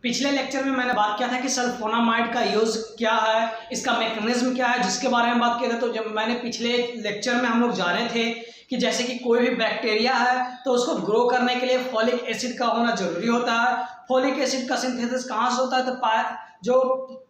पिछले लेक्चर में मैंने बात किया था कि सल्फोनामाइड का यूज़ क्या है, इसका मैकेनिज्म क्या है, जिसके बारे में बात किया था। तो जब मैंने पिछले लेक्चर में हम लोग जाने थे कि जैसे कि कोई भी बैक्टीरिया है तो उसको ग्रो करने के लिए फॉलिक एसिड का होना जरूरी होता है। फॉलिक एसिड का सिंथेसिस कहाँ से होता है? तो जो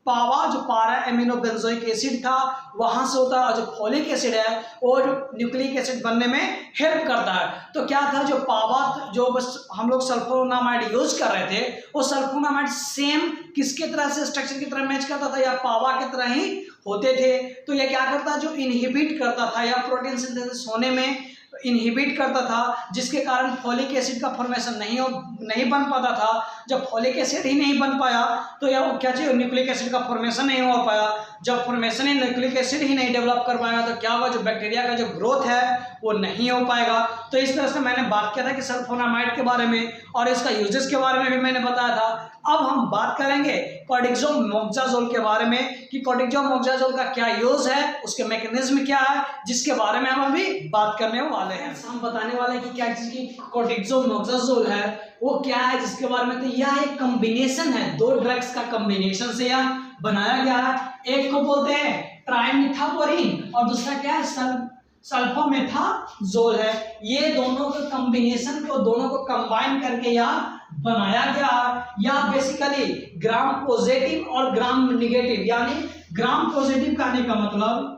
पारा एमिनो बेंजोइक एसिड था वहां से होता है, और जो फॉलिक एसिड है वो न्यूक्लिक एसिड बनने में हेल्प करता है। तो क्या था, जो पावा जो बस हम लोग सल्फोनामाइड यूज कर रहे थे, वो सल्फोनामाइड सेम किसके तरह से स्ट्रक्चर की तरह मैच करता था, या पावा की तरह ही होते थे। तो ये क्या करता, जो इनहिबिट करता था या प्रोटीन सिंथेसिस होने में इनहिबिट करता था, जिसके कारण फॉलिक एसिड का फॉर्मेशन नहीं बन पाता था। जब फॉलिक एसिड ही नहीं बन पाया तो यह क्या चाहिए, न्यूक्लिक एसिड का फॉर्मेशन नहीं हो पाया। जब फॉर्मेशन ही न्यूक्लिक एसिड ही नहीं डेवलप कर पाएगा तो क्या होगा, जो बैक्टीरिया का जो ग्रोथ है वो नहीं हो पाएगा। तो इस तरह से मैंने बात किया था कि सल्फोनामाइड के बारे में और इसका यूजेस के बारे में भी मैंने बताया था। अब हम बात करेंगे कॉर्टिक्सोमोक्साजोल के बारे में कि कॉर्टिक्सोमोक्साजोल का क्या यूज है, उसके मैकेनिज्म क्या है, जिसके बारे में हम अभी बात करने वाले हैं। हम बताने वाले हैं कि क्या चीज की कॉर्टिक्सोमोक्साजोल है, वो क्या है, जिसके बारे में। तो यह एक कॉम्बिनेशन है, दो ड्रग्स का कॉम्बिनेशन से यह बनाया गया है। एक को बोलते हैं ट्राइमिथापोरिन और दूसरा क्या है, सल्फोमेथाजोल है। ये दोनों के कॉम्बिनेशन को, दोनों को कंबाइन करके यह बनाया गया। यह बेसिकली ग्राम पॉजिटिव और ग्राम निगेटिव, यानी ग्राम पॉजिटिव कहने का मतलब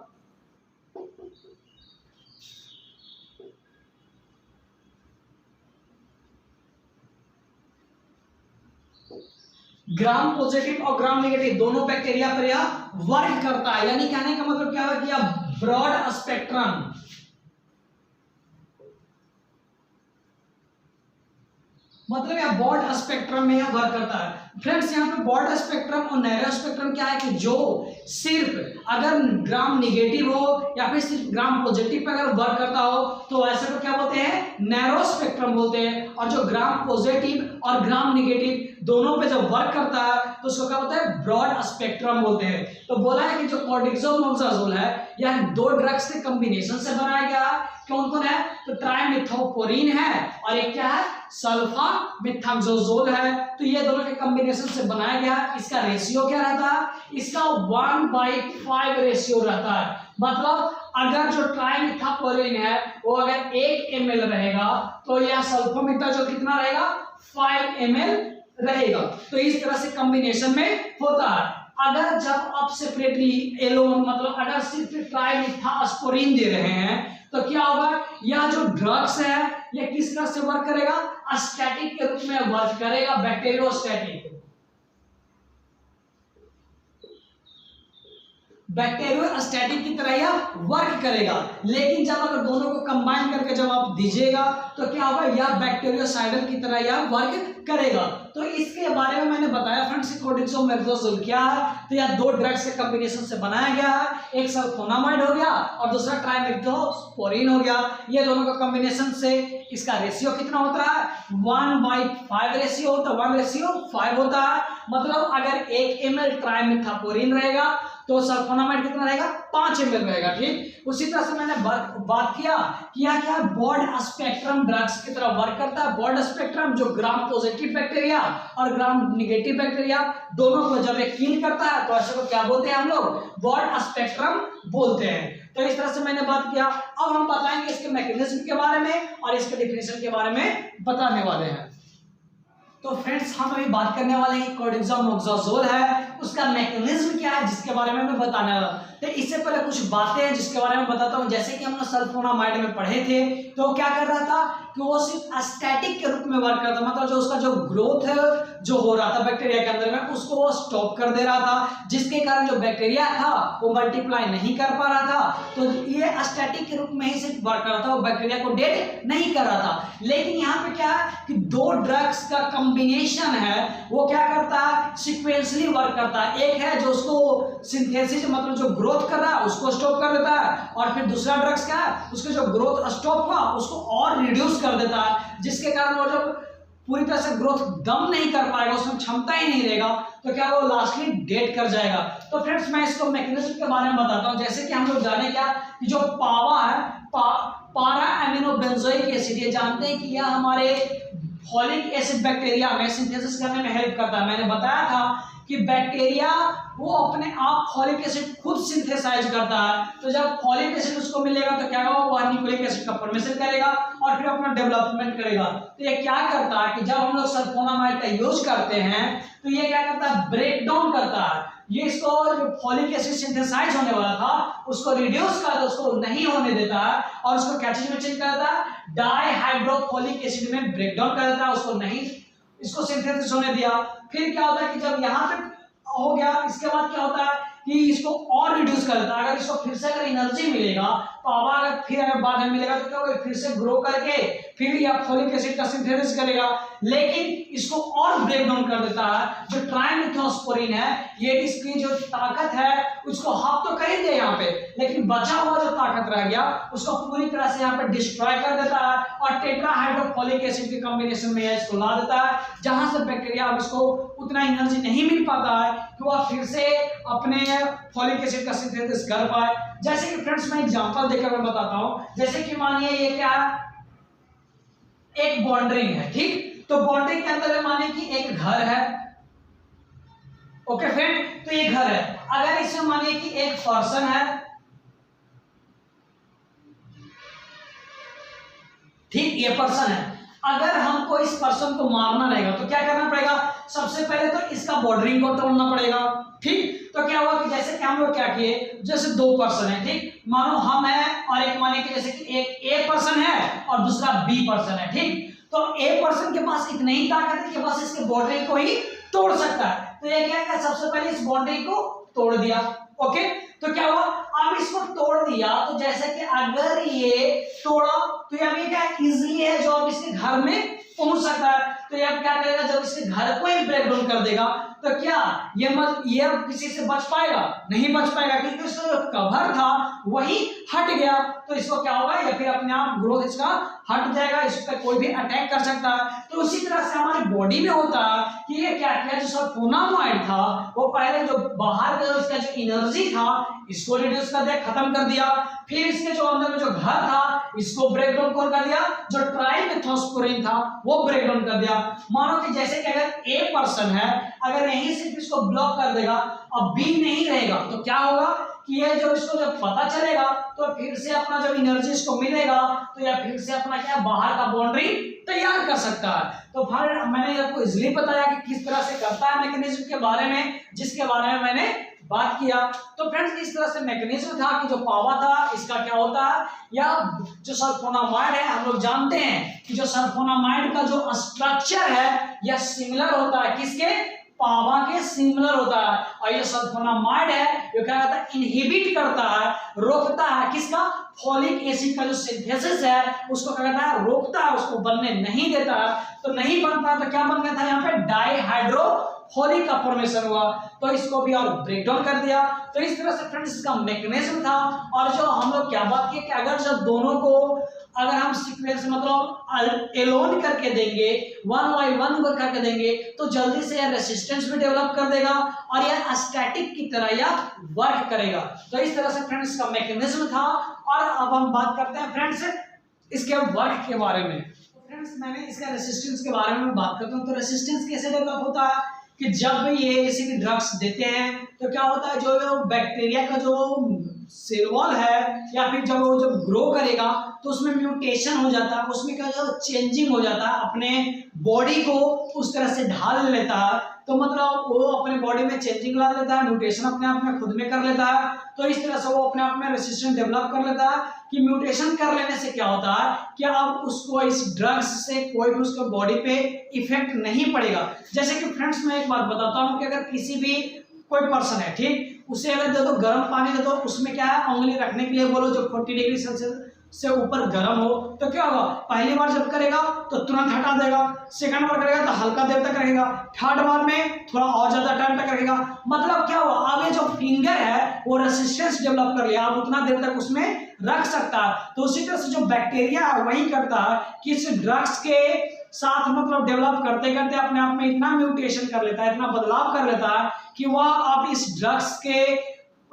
ग्राम पॉजिटिव और ग्राम नेगेटिव दोनों बैक्टीरिया पर यह वर्क करता है। यानी कहने का मतलब क्या है कि यह ब्रॉड स्पेक्ट्रम, मतलब यह ब्रॉड स्पेक्ट्रम में यह वर्क करता है। फ्रेंड्स, यहाँ पे ब्रॉड स्पेक्ट्रम और नैरो स्पेक्ट्रम क्या है कि जो सिर्फ अगर ग्राम निगेटिव हो या फिर सिर्फ ग्राम पॉजिटिव पे अगर वर्क करता हो तो ऐसे को क्या बोलते हैं, नैरो स्पेक्ट्रम बोलते हैं। और जो ग्राम पॉजिटिव और ग्राम निगेटिव दोनों पे जब वर्क करता है तो उसको क्या बोलते हैं, ब्रॉड स्पेक्ट्रम बोलते हैं। तो बोला है कि जो कॉर्टिक्सोमोक्साजोल है यह दो ड्रग्स के कॉम्बिनेशन से बनाया गया है। कौन कौन है, तो ट्राइमिथापोरिन है और एक क्या है, सल्फामेथाक्सोजोल है। तो ये दोनों के कॉम्बिनेशन से बनाया गया है। इसका रेशियो क्या रहता है, इसका 1/5 रेशियो रहता है। मतलब अगर जो ट्राइमिथापोरिन है वो अगर 1 ml रहेगा तो यह सल्फोमेथाजोल कितना रहेगा, 5 ml रहेगा। तो इस तरह से कॉम्बिनेशन में होता है। अगर जब आप सेपरेटली एलोन, मतलब अगर सिर्फ ट्राइमिथास्पोरिन दे रहे हैं तो क्या होगा, यह जो ड्रग्स है यह किस तरह से वर्क करेगा, स्टैटिक के रूप में वर्क करेगा, बैक्टीरियोस्टैटिक, बैक्टीरियोस्टैटिक की तरह यह वर्क करेगा। लेकिन जब अगर दोनों को कंबाइन करके जब आप दीजिएगा तो क्या होगा, यह बैक्टीरियोसाइडल की तरह यह वर्क करेगा। तो इसके बारे में मैंने बताया फ्रेंड्स, कॉर्टिक्सोमेक्साजोल क्या है। तो यह दो ड्रग्स के कॉम्बिनेशन से बनाया गया है, एक सल्फोनामाइड हो गया और दूसरा ट्राइमिथापोरिन हो गया। ये दोनों का कॉम्बिनेशन से इसका रेशियो कितना होता है, 1/5 रेशियो होता है, 1:5 होता है। मतलब अगर 1 ml ट्राइमिथापोरिन रहेगा तो सल्फोनामाइड कितना रहेगा, 5 ml रहेगा। ठीक उसी तरह से मैंने बात किया कि यह क्या ब्रॉड स्पेक्ट्रम ड्रग्स की तरह वर्क करता है। ब्रॉड स्पेक्ट्रम जो ग्राम पॉजिटिव बैक्टीरिया और ग्राम निगेटिव बैक्टीरिया दोनों को जब एक किल करता है तो ऐसे को क्या बोलते हैं हम लोग, ब्रॉड स्पेक्ट्रम बोलते हैं। तो इस तरह से मैंने बात किया। अब हम बताएंगे इसके मैकेनिज्म के बारे में और इसके डिफिनेशन के बारे में बताने वाले हैं। तो फ्रेंड्स, हम अभी बात करने वाले हैं कॉर्टिक्सोमोक्साजोल है, उसका मैकेनिज्म क्या है जिसके बारे में मैं बताने वाला। तो इससे पहले कुछ बातें हैं जिसके बारे में बताता हूं। जैसे कि हमने सल्फोनामाइड में पढ़े थे तो क्या कर रहा था कि वो सिर्फ स्टैटिक के रूप में वर्क करता, मतलब जो उसका जो ग्रोथ है जो हो रहा था बैक्टीरिया के अंदर में उसको वो स्टॉप कर दे रहा था, जिसके कारण जो बैक्टीरिया था वो मल्टीप्लाई नहीं कर पा रहा था। तो ये स्टैटिक के रूप में ही सिर्फ वर्क कर रहा था, वो बैक्टीरिया को डेड नहीं कर रहा था। लेकिन यहाँ पे क्या है कि दो ड्रग्स का कॉम्बिनेशन है, वो क्या करता है, सिक्वेंसली वर्क करता है। एक है जो उसको सिंथेसिस, मतलब जो ग्रोथ कर रहा है उसको स्टॉप कर देता है, और फिर दूसरा ड्रग्स क्या है, उसके जो ग्रोथ स्टॉप हुआ उसको और रिड्यूस कर देता है, जिसके कारण वो जब पूरी तरह से ग्रोथ दम नहीं कर पाएगा, उसमें क्षमता ही नहीं रहेगा, तो क्या वो लास्टली डेड कर जाएगा। तो फ्रेंड्स, मैं इसको मैकेनिज्म के बारे में बताता हूं। जैसे कि हम लोग जाने क्या कि जो पावा है, पारा एमिनो बेंजोइक एसिड, ये जानते हैं कि यह हमारे फॉलिक एसिड बैक्टीरिया में सिंथेसिस करने में हेल्प करता है। मैंने बताया था कि बैक्टीरिया वो अपने आप फॉलिक एसिड खुद सिंथेसाइज करता है। तो जब फॉलिक एसिड उसको मिलेगा तो क्या होगा, वो न्यूक्लिक एसिड का फॉर्मेशन करेगा और फिर अपना डेवलपमेंट करेगा। तो ये क्या करता है कि जब हम लोग सल्फोनामाइड का यूज करते हैं तो ये क्या करता है, ब्रेक डाउन करता है। ये इसको जो फॉलिक एसिड सिंथेसाइज होने वाला था उसको रिड्यूस करता है, उसको नहीं होने देता है और उसको क्या चीज में चेंज करता है, डाइहाइड्रोफोलिक एसिड में ब्रेक डाउन कर देता है, उसको नहीं इसको सिंथेसिस होने दिया। फिर क्या होता है कि जब यहाँ तक हो गया, इसके बाद क्या होता है कि इसको और रिड्यूस कर देता है। अगर इसको फिर से अगर एनर्जी मिलेगा तो अगर फिर अगर बाद में मिलेगा तो क्या होगा, फिर से ग्रो करके फिर या फॉलिक एसिड का सिंथेसिस करेगा, लेकिन इसको और ब्रेक डाउन कर देता है। जो ट्राइमेथोस्पोरिन है ये इसकी जो ताकत है उसको हाफ तो कर ही दिया यहाँ पे, लेकिन बचा हुआ जो ताकत रह गया उसको पूरी तरह से यहाँ पे डिस्ट्रॉय कर देता है और टेट्राहाइड्रोफोलिक एसिड के कॉम्बिनेशन में इसको ला देता है, जहां से बैक्टीरिया अब इसको उतना एनर्जी नहीं मिल पाता है कि वह फिर से अपने फॉलिक एसिड का सिंथेसिस कर पाए। जैसे कि फ्रेंड्स मैं एग्जांपल देकर मैं बताता हूं, जैसे कि मानिए ये क्या है, एक बाउंड्री है, ठीक। तो बाउंड्री के अंदर मानिए कि एक घर है, ओके फ्रेंड, तो ये घर है। अगर इसमें मानिए कि एक पर्सन है, ठीक, ये पर्सन है। अगर हमको इस पर्सन को मारना रहेगा तो क्या करना पड़ेगा, सबसे पहले तो इसका बॉर्डरिंग को तोड़ना पड़ेगा, ठीक। तो क्या हुआ कि जैसे कि हम लोग क्या किए, जैसे दो पर्सन है, ठीक, मानो हम है और एक मानिए कि जैसे कि एक ए पर्सन है और दूसरा बी पर्सन है, ठीक। तो ए पर्सन के पास इतनी ही ताकत है कि बस इसके बॉर्डरिंग को ही तोड़ सकता है। तो ये क्या है, सबसे पहले इस बॉर्डरिंग को तोड़ दिया, ओके। तो क्या हुआ, अब इसको तोड़ दिया तो जैसे कि अगर ये तोड़ा तो ये क्या इजीली है जो अब इसके घर में पहुंच सकता है। तो ये क्या करेगा, जब इसके घर को ही ब्रेक डाउन कर देगा तो क्या ये अब किसी से बच पाएगा, नहीं बच पाएगा, क्योंकि इसका जो कवर था वही हट गया। तो इसको क्या होगा, या फिर अपने आप ग्रोथ इसका हट जाएगा, इस पर कोई भी अटैक कर सकता है। तो उसी तरह से हमारी बॉडी में होता है कि ये क्या किया, जो सल्फोनामाइड था वो पहले जो बाहर का इसका जो एनर्जी था इसको रिड्यूस कर दिया, खत्म कर दिया। फिर इसके जो अंदर में जो घर था इसको ब्रेक डाउन कर दिया, जो ट्राइमेथोस्पोरिन था वो ब्रेक डाउन कर दिया। मानो कि जैसे कि अगर ए पर्सन है, अगर यहीं से इसको ब्लॉक कर देगा, अब बी नहीं रहेगा तो क्या होगा कि ये जो इसको जब पता चलेगा तो फिर से अपना जब एनर्जी इसको मिलेगा तो या फिर से अपना क्या बाहर का बाउंड्री तैयार कर सकता है। तो फिर मैंने आपको इजीली बताया कि किस तरह से करता है मैकेनिज्म के बारे में, जिसके बारे में मैंने बात किया। तो फ्रेंड्स इस तरह से मैकेनिज्म था कि जो पावा था इसका क्या होता है, या जो सल्फोनामाइड है हम लोग जानते हैं कि जो सल्फोनामाइड का जो स्ट्रक्चर है यह सिमिलर होता है किसके, पावा के सिमिलर होता है। और ये सल्फोनामाइड है जो क्या करता है, इनहिबिट करता है, रोकता है किसका, फॉलिक एसिड का जो सिंथेसिस है उसको क्या करता है, रोकता है, उसको बनने नहीं देता है। तो नहीं बनता तो क्या बन गया था, यहाँ पे डाइहाइड्रोफोलिक का फॉर्मेशन हुआ, तो इसको भी और ब्रेक डाउन कर दिया। तो इस तरह से फ्रेंड्स इसका मैकेनिज्म था। और जो हम लोग क्या बात की कि अगर जब दोनों को अगर हम सीक्वेंस मतलब एलोन करके देंगे, वन बाय वन करके देंगे तो जल्दी से यह रेसिस्टेंस भी डेवलप कर देगा और यह स्टैटिक की तरह यह वर्क करेगा। तो इस तरह से फ्रेंड्स का मैकेनिज्म था। और अब हम बात करते हैं फ्रेंड्स इसके वर्क के बारे में। फ्रेंड्स मैंने इसका रेसिस्टेंस के बारे में बात करता हूँ। तो रेसिस्टेंस कैसे डेवलप होता है कि जब ये जैसे कि ड्रग्स देते हैं तो क्या होता है, जो बैक्टीरिया का जो सेल वॉल है या फिर जब वो जब ग्रो करेगा तो उसमें म्यूटेशन हो जाता है, उसमें क्या होता है, चेंजिंग हो जाता है, अपने बॉडी को उस तरह से ढाल लेता है। तो मतलब वो अपने बॉडी में चेंजिंग ला लेता है, म्यूटेशन अपने आप में खुद में कर लेता है। तो इस तरह से वो अपने आप में रेसिस्टेंस डेवलप कर लेता है कि म्यूटेशन कर लेने से क्या होता है कि अब उसको इस ड्रग्स से कोई भी उसके बॉडी पे इफेक्ट नहीं पड़ेगा। जैसे कि फ्रेंड्स मैं एक बात बताता हूँ कि अगर किसी भी कोई पर्सन है, ठीक, उसे अगर दे दो गर्म पानी दे दो, उसमें क्या है, उंगली रखने के लिए बोलो जो 40 डिग्री सेल्सियस से ऊपर गर्म हो, तो क्या होगा, पहली बार जब करेगा तो तुरंत हटा देगा, सेकंड बार करेगा तो हल्का देर तक रहेगा, थर्ड बार में थोड़ा और ज्यादा टाइम तक रहेगा। मतलब क्या हुआ, अब ये जो फिंगर है वो रेसिस्टेंस डेवलप कर लिया, अब उतना देर तक उसमें रख सकता है। तो उसी तरह से जो बैक्टीरिया है वही करता है कि इस ड्रग्स के साथ मतलब डेवलप करते करते अपने आप में इतना म्यूटेशन कर लेता है, इतना बदलाव कर लेता है कि वह अब इस ड्रग्स के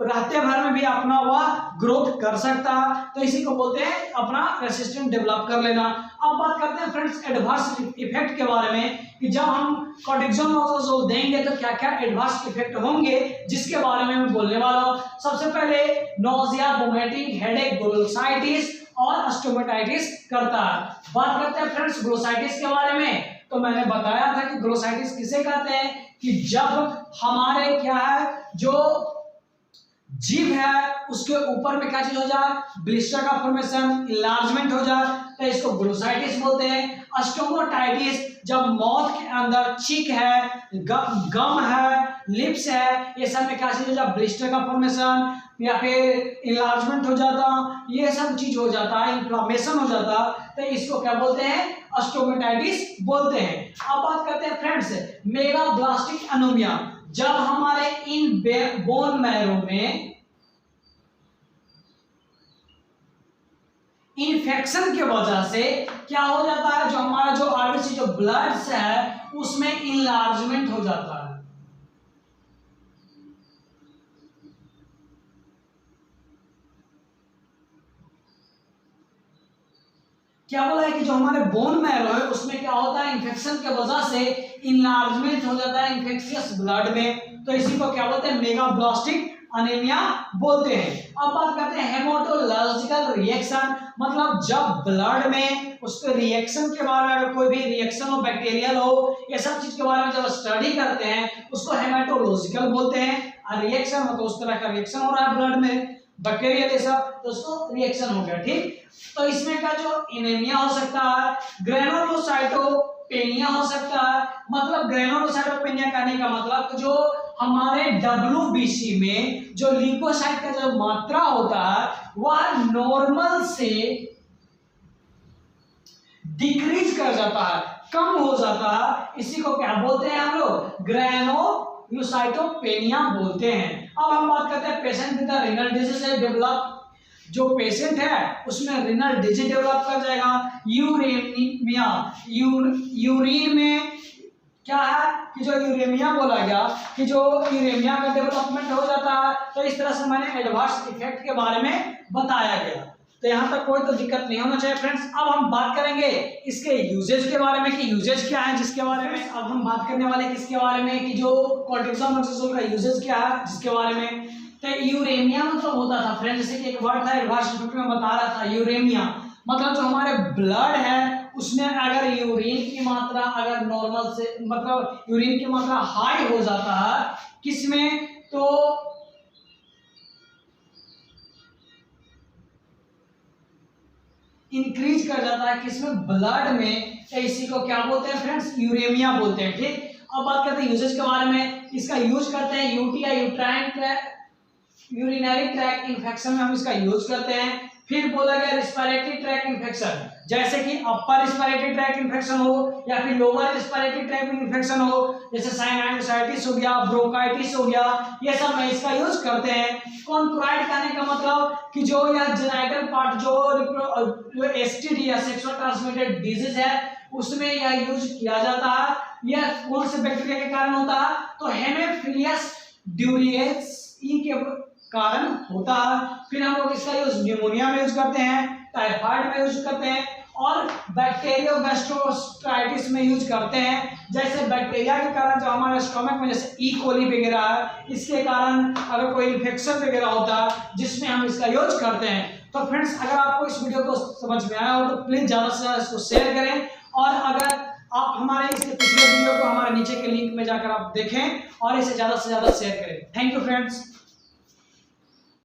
रहते भर में भी अपना वह ग्रोथ कर सकता है, तो इसी को बोलते हैं अपना रेसिस्टेंस डेवलप कर लेना। अब बात करते हैं फ्रेंड्स एडवर्स इफेक्ट के बारे में कि जब हम कॉर्टिसोन देंगे तो क्या क्या एडवर्स इफेक्ट होंगे, जिसके बारे में मैं बोलने वाला हूँ। सबसे पहले नोजिया, वोमिटिंग, हेडेक, ग्लोसाइटिस और स्टोमेटाइटिस करता है। बात करते हैं फ्रेंड्स ग्लोसाइटिस के बारे में, तो मैंने बताया था कि ग्लोसाइटिस किसे कहते हैं कि जब हमारे क्या है जो जीभ है उसके ऊपर में क्या चीज हो जाए, ब्लिस्टर का फॉर्मेशन, इलार्जमेंट हो जाए, तो इसको ग्लोसाइटिस बोलते हैं। स्टोमेटाइटिस जब माउथ के अंदर चीक है, गम है, लिप्स है, ये सब में क्या चीज हो जाए, ब्लिस्टर का फॉर्मेशन या फिर इलार्जमेंट हो जाता, ये सब चीज हो जाता है, इन्फ्लामेशन हो जाता, तो इसको क्या बोलते हैं, स्टोमेटाइटिस बोलते हैं। अब बात करते हैं फ्रेंड्स मेगाब्लास्टिक एनीमिया, जब हमारे इन बोन मैरो में इन्फेक्शन की वजह से क्या हो जाता है, जो हमारा जो आरबीसी जो ब्लड है उसमें इनलार्जमेंट हो जाता है। क्या बोला है कि जो हमारे बोन मैरो है उसमें क्या होता है, इन्फेक्शन के वजह से इनलार्जमेंट हो जाता है इन्फेक्शियस ब्लड में, तो इसी को क्या बोलते हैं, मेगाब्लास्टिक एनीमिया बोलते हैं। अब बात करते हैं हेमाटोलॉजिकल रिएक्शन, मतलब जब ब्लड में उसके रिएक्शन के बारे में, अगर कोई भी रिएक्शन हो, बैक्टीरियल हो, ये सब चीज के बारे में जब स्टडी करते हैं उसको हेमाटोलॉजिकल बोलते हैं। और रिएक्शन मतलब उस तरह का रिएक्शन हो रहा है ब्लड में, बैक्टीरियल ये सब, तो उसको रिएक्शन हो गया, ठीक। तो इसमें का जो एनीमिया हो सकता है, ग्रेनुलोसाइटोपेनिया हो सकता है। मतलब ग्रेनुलोसाइटोपेनिया कहने का मतलब जो हमारे WBC में जो ल्यूकोसाइट का जो मात्रा होता है वह नॉर्मल से डिक्रीज कर जाता है, कम हो जाता है, इसी को क्या बोलते हैं हम लोग, ग्रेनुलोसाइटोपेनिया बोलते हैं। अब हम बात करते हैं patient with renal disease develop, जो पेशेंट है उसमें रीनल डिजीज डेवलप कर जाएगा। यूरेमिया, यूरिन में क्या है कि जो यूरेमिया बोला गया कि जो यूरेमिया का डेवलपमेंट हो जाता है, तो इस तरह से मैंने एडवर्स इफेक्ट के बारे में बताया गया, तो यहाँ तक कोई तो दिक्कत नहीं होना चाहिए फ्रेंड्स। अब हम बात करेंगे इसके यूजेज के बारे में कि यूजेज क्या है, जिसके बारे में अब हम बात करने वाले किसके बारे में कि जो कॉर्टिसोन का यूजेज क्या है, जिसके बारे में। तो यूरेमिया मतलब होता था फ्रेंड्स, जैसे कि एक वर्ड था एडवर्स इफेक्ट में बता रहा था, यूरेमिया मतलब जो हमारे ब्लड है उसमें अगर यूरिन की मात्रा अगर नॉर्मल से मतलब यूरिन की मात्रा हाई हो जाता है किसमें, तो इंक्रीज कर जाता है किसमें, ब्लड में, तो इसी को क्या बोलते हैं फ्रेंड्स, यूरेमिया बोलते हैं, ठीक। अब बात करते हैं यूजेज के बारे में। इसका यूज करते हैं यूटीआई, यूरिनरी ट्रैक्ट इन्फेक्शन में हम इसका यूज करते हैं। फिर बोला गया रिस्पिरेटरी ट्रैक्ट इन्फेक्शन, जैसे कि अपर रिस्पिरेटरी ट्रैक्ट इन्फेक्शन हो या फिर लोअर रिस्पिरेटरी ट्रैक्ट इन्फेक्शन हो, जैसे साइनसाइटिस हो गया, ब्रोंकाइटिस हो गया, ये सब में इसका यूज करते हैं। कॉन्क्राइट कहने का मतलब कि जो यह जेनाइटल पार्ट जो एसटीडी या सेक्सुअल ट्रांसमिटेड डिजीज है उसमें यह यूज किया जाता है। यह कौन से बैक्टीरिया के कारण होता है, तो हेमोफिलियस ड्यूरियेसी के कारण होता है। फिर हम लोग इसका यूज न्यूमोनिया में यूज करते हैं, टाइफाइड में यूज करते हैं और बैक्टीरियोगैस्ट्रोस्ट्राइटिस में यूज करते हैं। जैसे बैक्टीरिया के कारण जो हमारे स्टोमक में जैसे ई कोली वगैरह है, इसके कारण अगर कोई इन्फेक्शन वगैरह होता है जिसमें हम इसका यूज करते हैं। तो फ्रेंड्स अगर आपको इस वीडियो को समझ में आया हो तो प्लीज ज्यादा से ज्यादा इसको शेयर करें, और अगर आप हमारे इसके पिछले वीडियो को हमारे नीचे के लिंक में जाकर आप देखें और इसे ज्यादा से ज्यादा शेयर करें। Thank you friends.